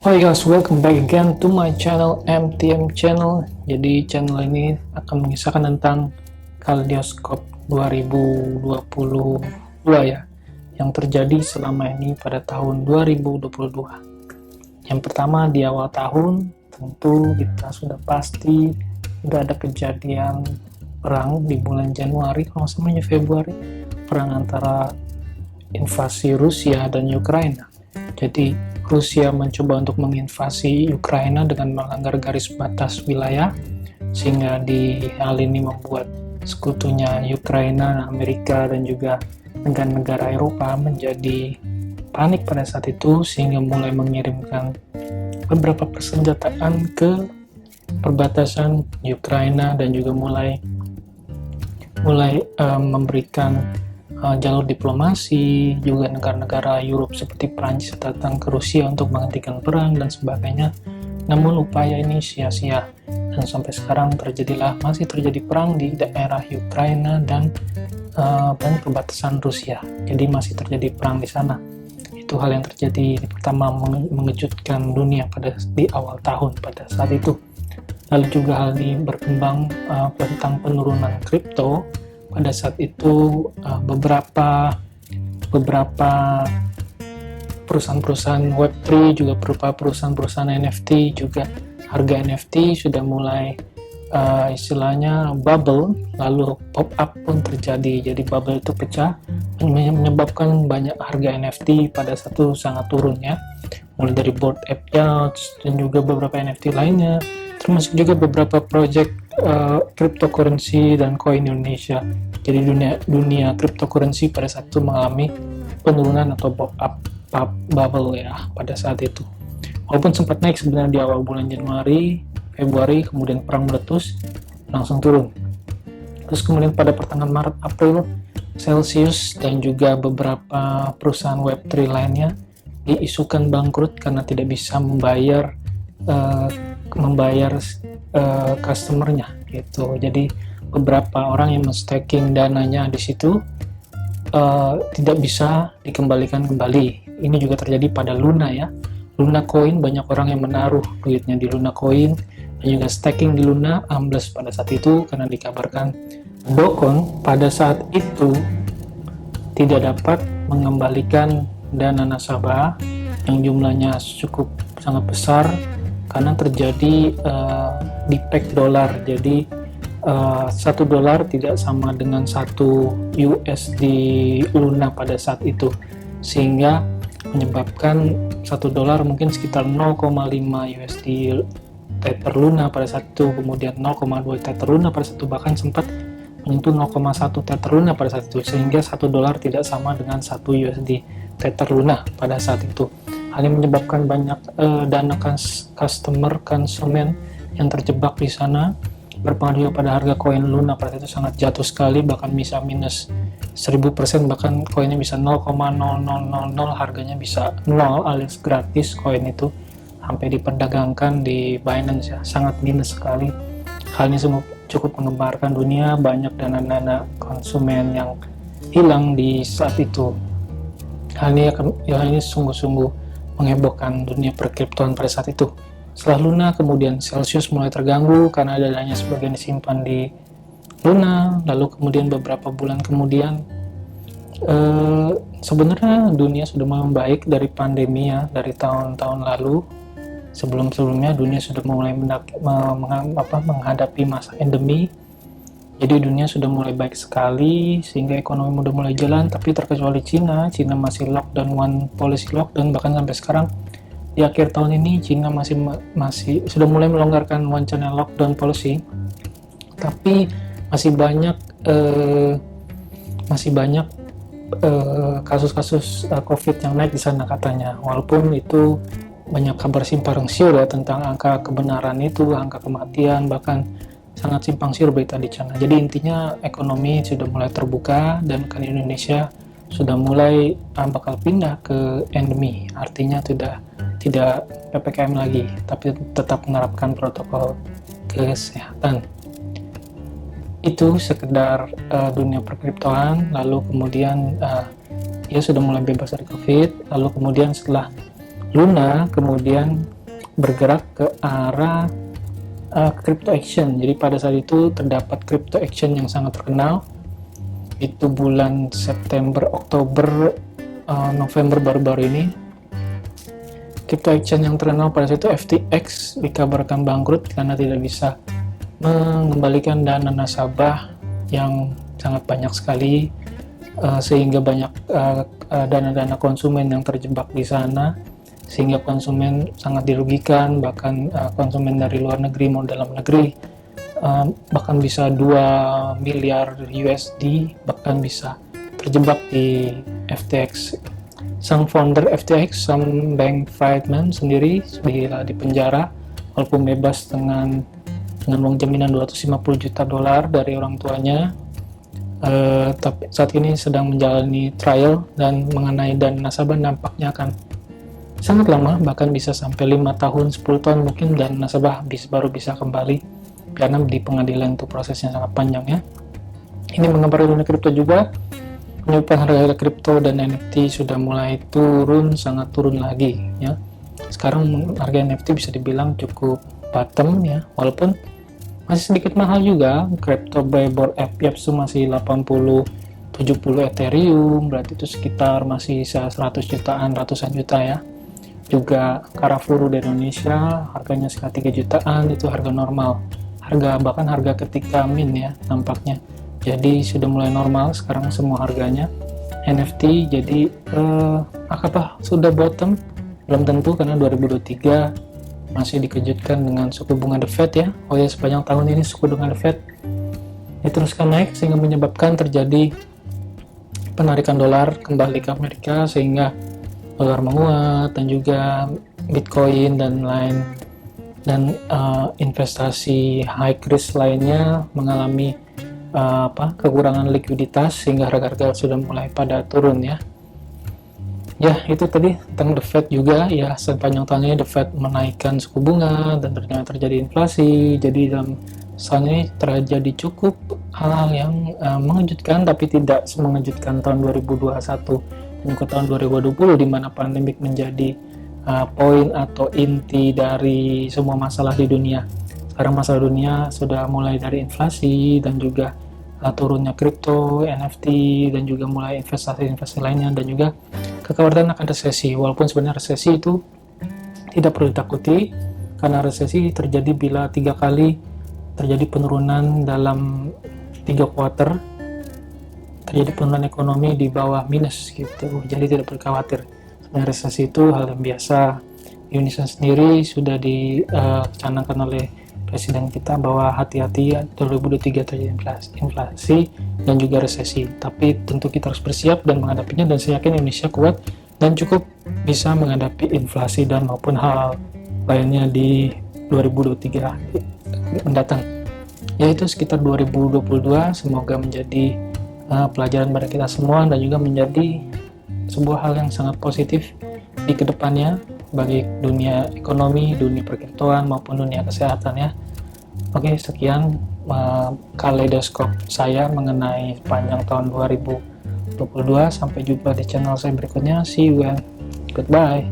Hi guys, welcome back again to my channel MTM Channel. Jadi channel ini akan mengisahkan tentang kaleidoskop 2022 ya, yang terjadi selama ini pada tahun 2022. Yang pertama, di awal tahun tentu kita sudah pasti sudah ada kejadian perang di bulan Januari, kalau semuanya Februari, perang antara invasi Rusia dan Ukraina. Jadi Rusia mencoba untuk menginvasi Ukraina dengan melanggar garis batas wilayah, sehingga di hal ini membuat sekutunya Ukraina, Amerika, dan juga negara-negara Eropa menjadi panik pada saat itu, sehingga mulai mengirimkan beberapa persenjataan ke perbatasan Ukraina dan juga mulai memberikan jalur diplomasi. Juga negara-negara Eropa seperti Prancis datang ke Rusia untuk menghentikan perang dan sebagainya. Namun upaya ini sia-sia dan sampai sekarang masih terjadi perang di daerah Ukraina dan perbatasan Rusia. Jadi masih terjadi perang di sana. Itu hal yang terjadi pertama mengejutkan dunia di awal tahun pada saat itu. Lalu juga hal ini berkembang tentang penurunan kripto. Pada saat itu beberapa perusahaan-perusahaan Web3 juga berupa perusahaan-perusahaan NFT, juga harga NFT sudah mulai istilahnya bubble, lalu pop up pun terjadi. Jadi bubble itu pecah, menyebabkan banyak harga NFT pada saat itu sangat turun ya, mulai dari Bored Ape Yachts dan juga beberapa NFT lainnya, termasuk juga beberapa project cryptocurrency dan koin Indonesia. Jadi dunia cryptocurrency pada saat itu mengalami penurunan atau pop up bubble ya pada saat itu. Walaupun sempat naik sebenarnya di awal bulan Januari, Februari, kemudian perang meletus, langsung turun. Terus kemudian pada pertengahan Maret, April, Celsius dan juga beberapa perusahaan Web3 lainnya diisukan bangkrut karena tidak bisa membayar customernya gitu. Jadi beberapa orang yang men-staking dananya di situ tidak bisa dikembalikan kembali. Ini juga terjadi pada Luna ya. Luna Coin, banyak orang yang menaruh duitnya di Luna Coin dan juga staking di Luna, ambles pada saat itu karena dikabarkan Dokon pada saat itu tidak dapat mengembalikan dana nasabah yang jumlahnya cukup sangat besar karena terjadi defect dolar. Jadi $1 tidak sama dengan 1 USD Luna pada saat itu, sehingga menyebabkan $1 mungkin sekitar 0,5 USD Tether Luna pada saat itu, kemudian 0,2 Tether Luna pada saat itu, bahkan sempat menyentuh 0,1 Tether Luna pada saat itu, sehingga $1 tidak sama dengan 1 USD Tether Luna pada saat itu. Hal ini menyebabkan banyak dana konsumen yang terjebak di sana, berpengaruh pada harga koin Luna pada itu sangat jatuh sekali, bahkan bisa minus 1000%, bahkan koinnya bisa 0,0000, harganya bisa 0 alias gratis koin itu, sampai diperdagangkan di Binance ya, sangat minus sekali. Hal ini semua cukup menggemparkan dunia, banyak dana-dana konsumen yang hilang di saat itu. Hal ini sungguh-sungguh menghebohkan dunia perkriptoan pada saat itu. Setelah Luna, kemudian Celsius mulai terganggu karena dananya sebagian disimpan di Luna. Lalu kemudian beberapa bulan kemudian sebenarnya dunia sudah mulai membaik dari pandemi ya, dari tahun-tahun lalu. Sebelum-sebelumnya dunia sudah mulai menghadapi masa endemi. Jadi dunia sudah mulai baik sekali, sehingga ekonomi sudah mulai jalan, tapi terkecuali Cina masih lockdown, one policy lockdown. Bahkan sampai sekarang di akhir tahun ini Cina masih sudah mulai melonggarkan one channel lockdown policy, tapi masih banyak kasus-kasus COVID yang naik di sana katanya. Walaupun itu banyak kabar simpang siur ya tentang angka kebenaran itu, angka kematian, bahkan sangat simpang siur berita di sana. Jadi intinya ekonomi sudah mulai terbuka dan kan Indonesia sudah mulai bakal pindah ke endemi, artinya tidak PPKM lagi, tapi tetap menerapkan protokol kesehatan. Itu sekedar dunia perkriptoan. Lalu kemudian dia sudah mulai bebas dari COVID. Lalu kemudian setelah Luna kemudian bergerak ke arah crypto action. Jadi pada saat itu terdapat crypto action yang sangat terkenal, itu bulan September, Oktober, November baru-baru ini. Crypto action yang terkenal pada saat itu FTX dikabarkan bangkrut karena tidak bisa mengembalikan dana nasabah yang sangat banyak sekali, sehingga banyak dana-dana konsumen yang terjebak di sana, sehingga konsumen sangat dirugikan, bahkan konsumen dari luar negeri maupun dalam negeri, bahkan bisa 2 miliar USD bahkan bisa terjebak di FTX. Sang founder FTX, Sam Bankman-Fried sendiri di penjara walaupun bebas dengan uang jaminan 250 juta dolar dari orang tuanya. Tapi saat ini sedang menjalani trial dan mengenai dana nasabah nampaknya akan sangat lama, bahkan bisa sampai 5 tahun, 10 tahun mungkin, dan nasabah baru bisa kembali karena di pengadilan itu prosesnya sangat panjang ya. Ini menggambarkan dunia kripto juga. Penyebabkan harga kripto dan NFT sudah mulai turun, sangat turun lagi ya. Sekarang harga NFT bisa dibilang cukup bottom ya, walaupun masih sedikit mahal juga. Crypto by Bored Ape Yaps masih 80-70 Ethereum, berarti itu sekitar masih 100 jutaan, ratusan juta ya. Juga Karafuru di Indonesia harganya sekitar 3 jutaan, itu harga normal, bahkan harga ketika min ya nampaknya. Jadi sudah mulai normal sekarang semua harganya. NFT jadi apakah sudah bottom? Belum tentu, karena 2023 masih dikejutkan dengan suku bunga The Fed ya. Oh ya, sepanjang tahun ini suku bunga The Fed diteruskan naik sehingga menyebabkan terjadi penarikan dolar kembali ke Amerika, sehingga dolar menguat, dan juga Bitcoin dan investasi high risk lainnya mengalami kekurangan likuiditas, sehingga harga-harga sudah mulai pada turun ya. Ya, itu tadi tentang The Fed juga ya. Sepanjang tahun ini The Fed menaikkan suku bunga dan ternyata terjadi inflasi. Jadi dalam tahun ini terjadi cukup hal-hal yang mengejutkan, tapi tidak semengejutkan tahun 2021 dan ke tahun 2020, di mana pandemik menjadi poin atau inti dari semua masalah di dunia. Sekarang masalah dunia sudah mulai dari inflasi dan juga turunnya kripto, NFT, dan juga mulai investasi lainnya, dan juga kekhawatiran akan resesi. Walaupun sebenarnya resesi itu tidak perlu ditakuti, karena resesi terjadi bila 3 kali terjadi penurunan dalam 3 kuarter, terjadi penurunan ekonomi di bawah minus gitu. Jadi tidak perlu khawatir. Sebenarnya resesi itu hal yang biasa. Indonesia sendiri sudah dicanangkan oleh Presiden kita bahwa hati-hati 2023 terjadi inflasi dan juga resesi. Tapi tentu kita harus bersiap dan menghadapinya, dan saya yakin Indonesia kuat dan cukup bisa menghadapi inflasi dan maupun hal lainnya di 2023 mendatang. Yaitu sekitar 2022, semoga menjadi pelajaran bagi kita semua dan juga menjadi sebuah hal yang sangat positif di kedepannya bagi dunia ekonomi, dunia perkriptoan maupun dunia kesehatan ya. Oke, sekian kaleidoskop saya mengenai panjang tahun 2022. Sampai jumpa di channel saya berikutnya. See you and goodbye.